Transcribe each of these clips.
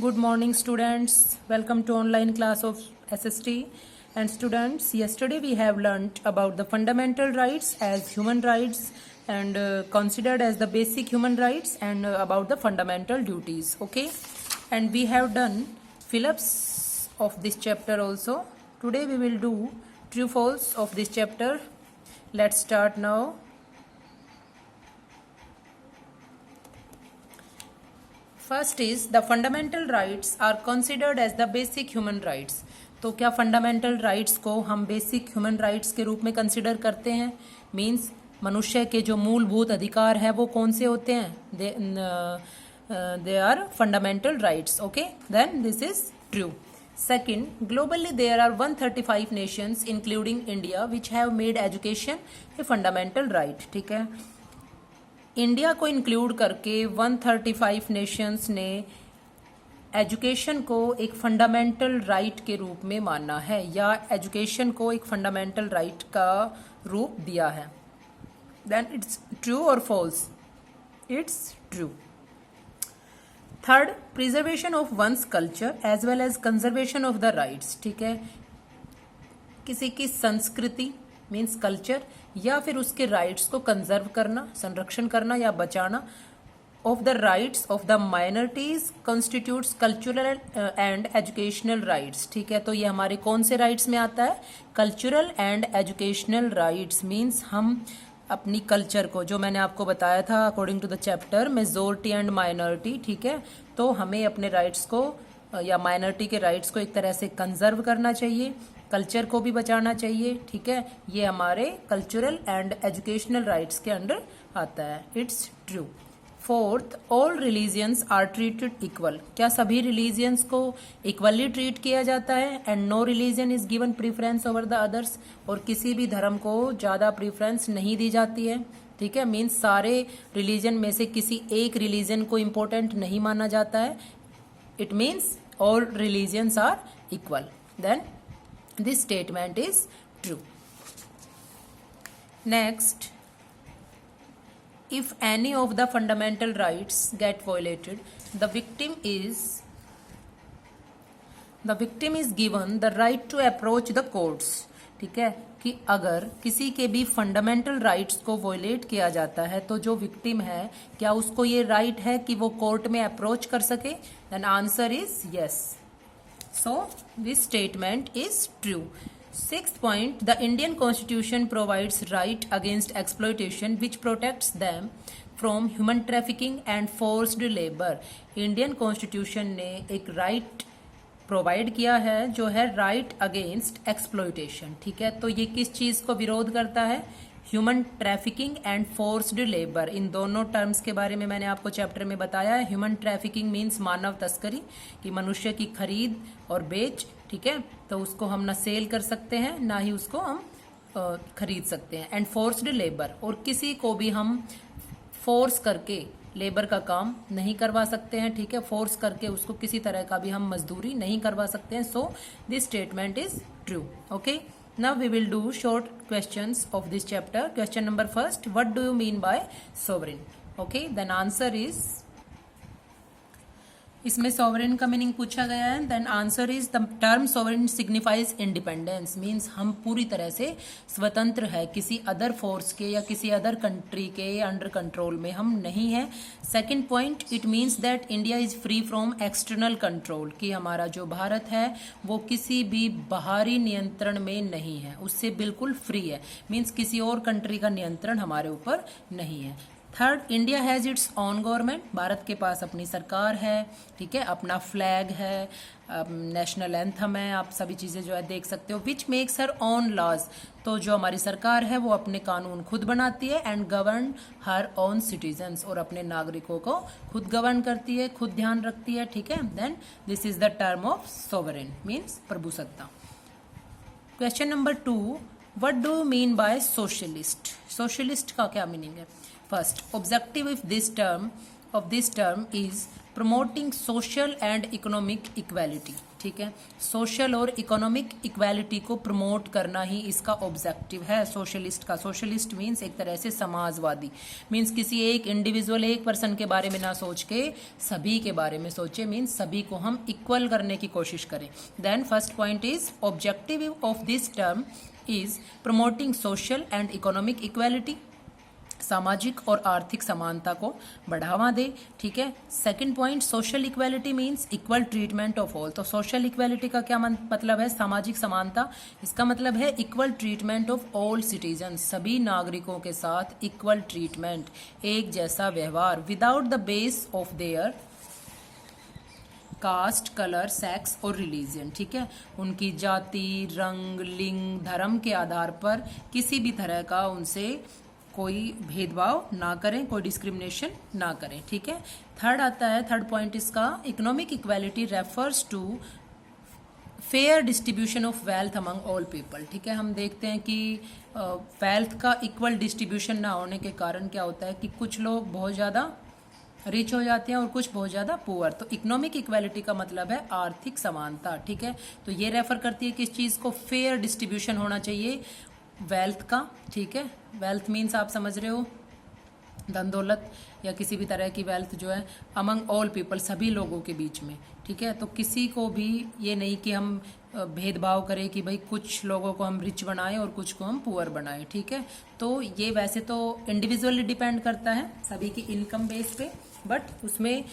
Good morning, students. Welcome to online class of SST. And students, yesterday we have learnt about the fundamental rights as human rights and considered as the basic human rights and about the fundamental duties. Okay, and we have done fill-ups of this chapter also. Today we will do true false of this chapter. Let's start now. First is the fundamental rights are considered as the basic human rights. तो क्या fundamental rights को हम basic human rights के रूप में consider करते हैं? Means मनुष्य के जो मूलभूत अधिकार है वो कौन से होते हैं? They are fundamental rights. Okay, then this is true. Second, globally there are 135 nations including India which have made education a fundamental right. ठीक है, इंडिया को इंक्लूड करके 135 नेशंस ने एजुकेशन को एक फंडामेंटल राइट के रूप में माना है या एजुकेशन को एक फंडामेंटल राइट का रूप दिया है. देन इट्स ट्रू और false? It's true. Third, preservation of one's culture as well as conservation of the rights. ठीक है, किसी की संस्कृति मीन्स कल्चर या फिर उसके राइट्स को कंजर्व करना, संरक्षण करना या बचाना of the rights of the minorities constitutes cultural and educational rights. ठीक है, तो ये हमारे कौन से राइट्स में आता है? Cultural and educational rights. Means हम अपनी कल्चर को, जो मैंने आपको बताया था according to the chapter majority and minority, ठीक है, तो हमें अपने राइट्स को या माइनॉरिटी के राइट्स को एक तरह से कंजर्व करना चाहिए, कल्चर को भी बचाना चाहिए. ठीक है, ये हमारे कल्चरल एंड एजुकेशनल राइट्स के अंडर आता है. It's true. Fourth, all religions are treated equal. क्या सभी रिलीजियंस को इक्वली ट्रीट किया जाता है? And no religion is given preference over the others. और किसी भी धर्म को ज़्यादा प्रीफरेंस नहीं दी जाती है. ठीक है, मीन्स सारे रिलीजन में से किसी एक रिलीजन को इम्पोर्टेंट नहीं माना जाता है. It means all religions are equal. Then this statement is true. Next, if any of the fundamental rights get violated, the victim is given the right to approach the courts. ठीक है, कि अगर किसी के भी फंडामेंटल राइट्स को violet किया जाता है तो जो विक्टिम है क्या उसको ये राइट है कि वो कोर्ट में अप्रोच कर सके? Then answer is yes. So this statement is true. Sixth point, the Indian Constitution provides right against exploitation which protects them from human trafficking and forced labor. Indian Constitution ने एक right provide किया है जो है right against exploitation. ठीक है, तो ये किस चीज को विरोध करता है? Human trafficking and forced labour. इन दोनों टर्म्स के बारे में मैंने आपको चैप्टर में बताया है. ह्यूमन ट्रैफिकिंग मीन्स मानव तस्करी, कि मनुष्य की खरीद और बेच. ठीक है, तो उसको हम ना सेल कर सकते हैं ना ही उसको हम खरीद सकते हैं. एंड फोर्स्ड लेबर, और किसी को भी हम फोर्स करके लेबर का काम नहीं करवा सकते हैं. ठीक है, फोर्स करके उसको किसी तरह का भी हम मजदूरी नहीं करवा सकते हैं. So this statement is true. Okay, now we will do short questions of this chapter. Question number first, what do you mean by sovereign? Okay, then answer is, इसमें sovereign का मीनिंग पूछा गया है. Then answer is the term sovereign signifies independence. Means हम पूरी तरह से स्वतंत्र है, किसी अदर फोर्स के या किसी अदर कंट्री के अंडर कंट्रोल में हम नहीं है. Second point, it means that India is free from external control, कि हमारा जो भारत है वो किसी भी बाहरी नियंत्रण में नहीं है, उससे बिल्कुल फ्री है. मीन्स किसी और कंट्री का नियंत्रण हमारे ऊपर नहीं है. Third, India has its on government. Bharat के पास अपनी सरकार है. ठीक है, अपना फ्लैग है, नेशनल एंथम है, आप सभी चीज़ें जो है देख सकते हो. Which makes her own laws. तो जो हमारी सरकार है वो अपने कानून खुद बनाती है. And govern her own citizens, और अपने नागरिकों को खुद गवर्न करती है, खुद ध्यान रखती है. ठीक है, then this is the term of sovereign, means प्रभुसत्ता. Question number 2, what do you mean by socialist? Socialist का क्या मीनिंग है? First, objective of this term is promoting social and economic equality, ठीक है, सोशल और इकोनॉमिक इक्वालिटी को promote करना ही इसका ऑब्जेक्टिव है सोशलिस्ट का। सोशलिस्ट मीन्स एक तरह से समाजवादी, मीन्स किसी एक इंडिविजुअल एक पर्सन के बारे में ना सोच के सभी के बारे में सोचे, मीन्स सभी को हम इक्वल करने की कोशिश करें। Then first point is objective of this term is promoting social and economic equality, सामाजिक और आर्थिक समानता को बढ़ावा दे, ठीक है। Second point social equality means equal treatment of all. तो सोशल इक्वालिटी का क्या मतलब है? सामाजिक समानता। इसका मतलब है equal treatment of all citizen, सभी नागरिकों के साथ इक्वल ट्रीटमेंट, एक जैसा व्यवहार, without the base of their caste, colour, sex और रिलीजन, ठीक है। उनकी जाति, रंग, लिंग, धर्म के आधार पर किसी भी तरह का उनसे कोई भेदभाव ना करें, कोई डिस्क्रिमिनेशन ना करें, ठीक है। थर्ड आता है, थर्ड पॉइंट इसका, economic equality refers to fair distribution of wealth among all people, ठीक है। हम देखते हैं कि वेल्थ का इक्वल डिस्ट्रीब्यूशन ना होने के कारण क्या होता है कि कुछ लोग बहुत ज़्यादा रिच हो जाते हैं और कुछ बहुत ज़्यादा पुअर। तो इकोनॉमिक इक्वालिटी का मतलब है आर्थिक समानता, ठीक है। तो ये रेफर करती है कि इस चीज़ को फेयर डिस्ट्रीब्यूशन होना चाहिए वेल्थ का, ठीक है। वेल्थ मीन्स आप समझ रहे हो धन दौलत या किसी भी तरह की वेल्थ जो है अमंग ऑल पीपल, सभी लोगों के बीच में, ठीक है। तो किसी को भी ये नहीं कि हम भेदभाव करें कि भाई कुछ लोगों को हम रिच बनाएं और कुछ को हम पुअर बनाएं, ठीक है। तो ये वैसे तो इंडिविजुअली डिपेंड करता है सभी की इनकम बेस पे, बट उसमें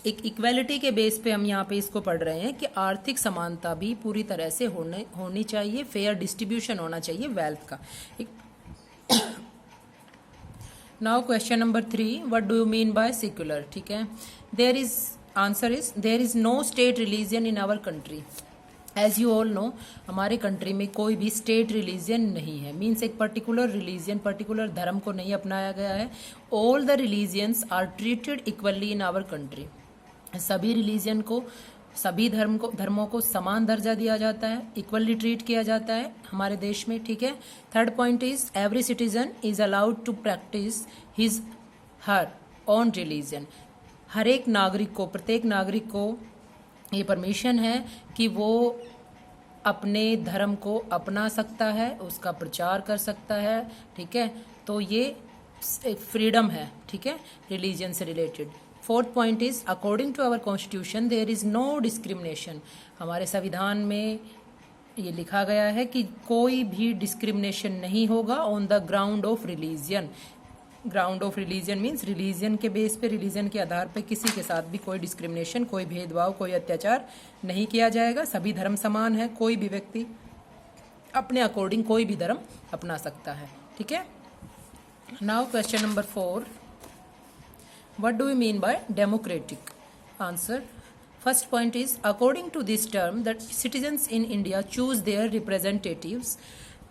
एक इक्वालिटी के बेस पे हम यहाँ पे इसको पढ़ रहे हैं कि आर्थिक समानता भी पूरी तरह से होनी चाहिए, फेयर डिस्ट्रीब्यूशन होना चाहिए वेल्थ का। Now question number 3, what do you mean by secular, ठीक है। There is answer is there is no state religion in our country. As you all know, हमारे कंट्री में कोई भी स्टेट रिलीजन नहीं है, मीन्स एक पर्टिकुलर रिलीजन, पर्टिकुलर धर्म को नहीं अपनाया गया है। All the religions are treated equally in our country. सभी रिलीजन को, सभी धर्मों को समान दर्जा दिया जाता है, इक्वली ट्रीट किया जाता है हमारे देश में, ठीक है। Third point is every citizen is allowed to practise his her own religion. हर एक नागरिक को, प्रत्येक नागरिक को ये परमिशन है कि वो अपने धर्म को अपना सकता है, उसका प्रचार कर सकता है, ठीक है। तो ये फ्रीडम है, ठीक है, रिलीजन से related. Fourth point is according to our constitution there is no discrimination. हमारे संविधान में ये लिखा गया है कि कोई भी डिस्क्रिमिनेशन नहीं होगा on the ground of religion. Ground of religion means religion के बेस पे, रिलीजन के आधार पे किसी के साथ भी कोई डिस्क्रिमिनेशन, कोई भेदभाव, कोई अत्याचार नहीं किया जाएगा। सभी धर्म समान है, कोई भी व्यक्ति अपने अकॉर्डिंग कोई भी धर्म अपना सकता है, ठीक है। Now question number 4, what do you mean by democratic? Answer, first point is according to this term that citizens in India choose their representatives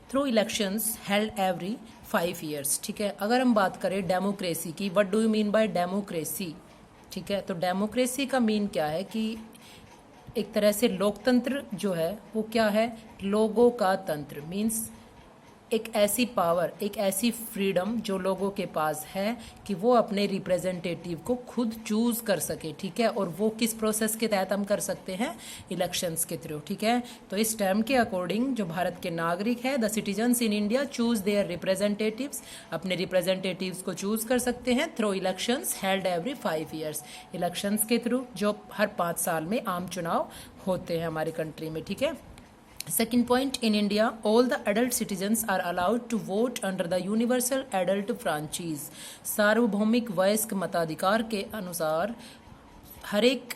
through elections held every 5 years, ठीक है। अगर हम बात करें डेमोक्रेसी की, what do you mean bye democracy, ठीक है। तो डेमोक्रेसी का मीन क्या है कि एक तरह से लोकतंत्र जो है वो क्या है, लोगों का तंत्र, मीन्स एक ऐसी पावर, एक ऐसी फ्रीडम जो लोगों के पास है कि वो अपने रिप्रेजेंटेटिव को खुद चूज कर सके, ठीक है। और वो किस प्रोसेस के तहत हम कर सकते हैं? इलेक्शंस के थ्रू, ठीक है। तो इस टर्म के अकॉर्डिंग जो भारत के नागरिक है, the citizens in India choose their representatives, अपने रिप्रेजेंटेटिव्स को चूज कर सकते हैं through elections held every 5 years, elections के थ्रू जो हर 5 साल में आम चुनाव होते हैं हमारी कंट्री में, ठीक है। Second point, in India, all the adult citizens are allowed to vote under the universal adult franchise. सार्वभौमिक वयस्क मताधिकार के अनुसार हर एक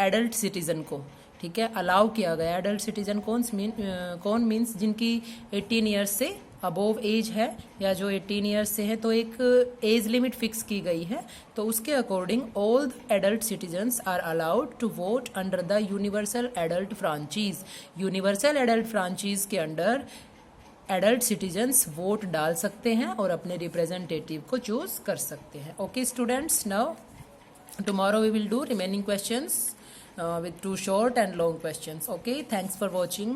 एडल्ट सिटीजन को, ठीक है, अलाउ किया गया। एडल्ट सिटीजन कौन मीन्स जिनकी 18 ईयर्स से अबोव एज है या जो 18 ईयर्स से है, तो एक एज लिमिट फिक्स की गई है। तो उसके according all adult citizens are allowed to vote under the universal adult franchise. Universal adult franchise के अंडर एडल्ट सिटीजन्स वोट डाल सकते हैं और अपने रिप्रेजेंटेटिव को चूज कर सकते हैं। Okay students, now tomorrow we will do remaining questions with 2 short and long questions. Okay, thanks for watching.